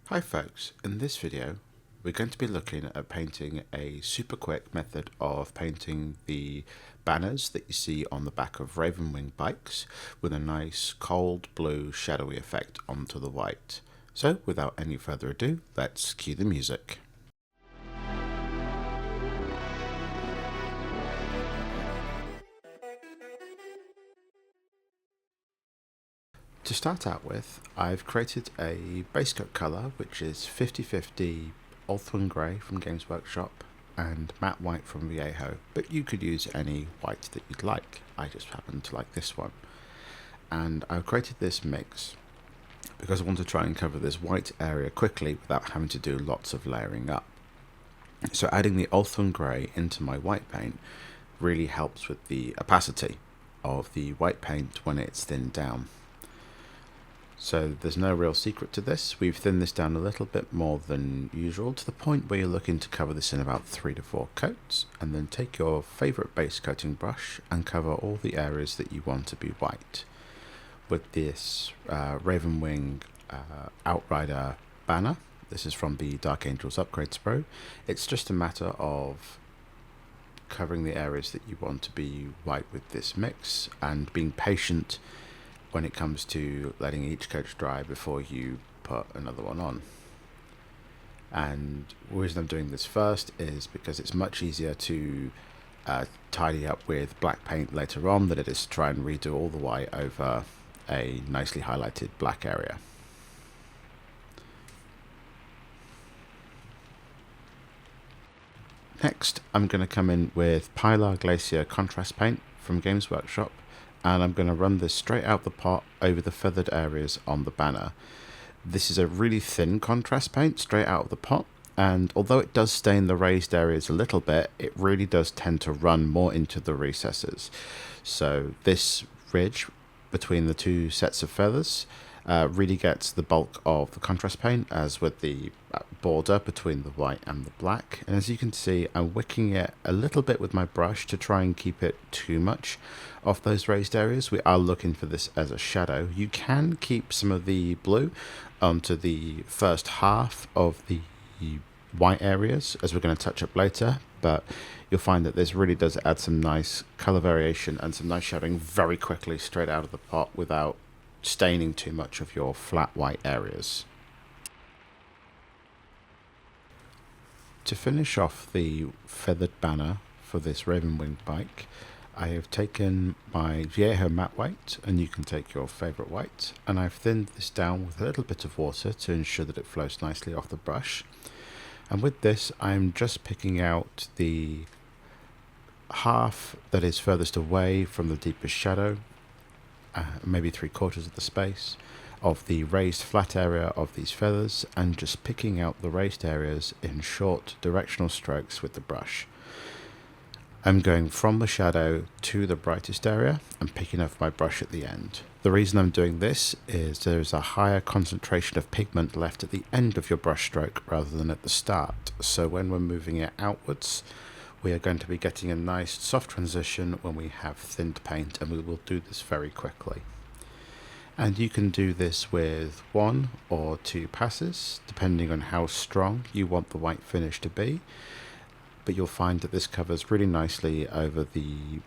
Hi folks, in this video we're going to be looking at painting a super quick method of painting the banners that you see on the back of Ravenwing bikes with a nice cold blue shadowy effect onto the white. So without any further ado, let's cue the music. To start out with, I've created a base coat colour which is 50/50 Ulthuan grey from Games Workshop and matte white from Vallejo, but you could use any white that you'd like. I just happen to like this one. And I've created this mix because I want to try and cover this white area quickly without having to do lots of layering up. So adding the Ulthuan grey into my white paint really helps with the opacity of the white paint when it's thinned down. So there's no real secret to this. We've thinned this down a little bit more than usual to the point where you're looking to cover this in about 3 to 4 coats, and then take your favourite base coating brush and cover all the areas that you want to be white. With this Ravenwing Outrider banner, this is from the Dark Angels Upgrades Pro, it's just a matter of covering the areas that you want to be white with this mix and being patient when it comes to letting each coat dry before you put another one on. And the reason I'm doing this first is because it's much easier to tidy up with black paint later on than it is to try and redo all the white over a nicely highlighted black area. Next, I'm going to come in with Pylar Glacier contrast paint from Games Workshop, and I'm going to run this straight out the pot over the feathered areas on the banner. This is a really thin contrast paint straight out of the pot, and although it does stain the raised areas a little bit, it really does tend to run more into the recesses. So this ridge between the two sets of feathers really gets the bulk of the contrast paint, as with the border between the white and the black. And as you can see, I'm wicking it a little bit with my brush to try and keep it too much off those raised areas. We are looking for this as a shadow. You can keep some of the blue onto the first half of the white areas, as we're going to touch up later, but you'll find that this really does add some nice color variation and some nice shadowing very quickly straight out of the pot without staining too much of your flat white areas. To finish off the feathered banner for this Ravenwing bike, I have taken my Vallejo matte white, and you can take your favourite white, and I've thinned this down with a little bit of water to ensure that it flows nicely off the brush. And with this, I'm just picking out the half that is furthest away from the deepest shadow, maybe 3/4 of the space of the raised flat area of these feathers, and just picking out the raised areas in short directional strokes with the brush. I'm going from the shadow to the brightest area and picking up my brush at the end. The reason I'm doing this is there's a higher concentration of pigment left at the end of your brush stroke rather than at the start, so when we're moving it outwards, we are going to be getting a nice soft transition when we have thinned paint, and we will do this very quickly. And you can do this with 1 or 2 passes, depending on how strong you want the white finish to be. But you'll find that this covers really nicely over the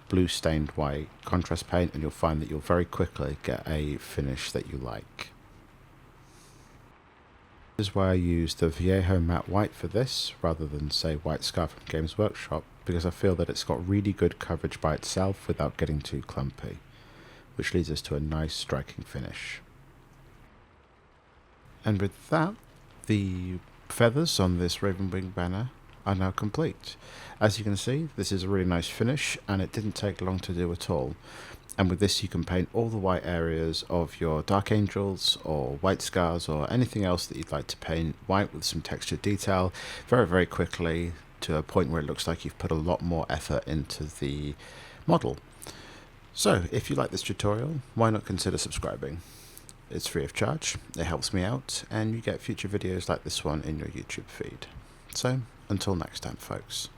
blue stained white contrast paint, and you'll find that you'll very quickly get a finish that you like. This is why I use the Vallejo matte white for this, rather than say White Scar from Games Workshop, because I feel that it's got really good coverage by itself without getting too clumpy, which leads us to a nice striking finish. And with that, the feathers on this Ravenwing banner are now complete. As you can see, this is a really nice finish, and it didn't take long to do at all. And with this, you can paint all the white areas of your Dark Angels or White Scars or anything else that you'd like to paint white with some texture detail very, very quickly, to a point where it looks like you've put a lot more effort into the model. So if you like this tutorial, why not consider subscribing? It's free of charge, it helps me out, and you get future videos like this one in your YouTube feed. So until next time, folks.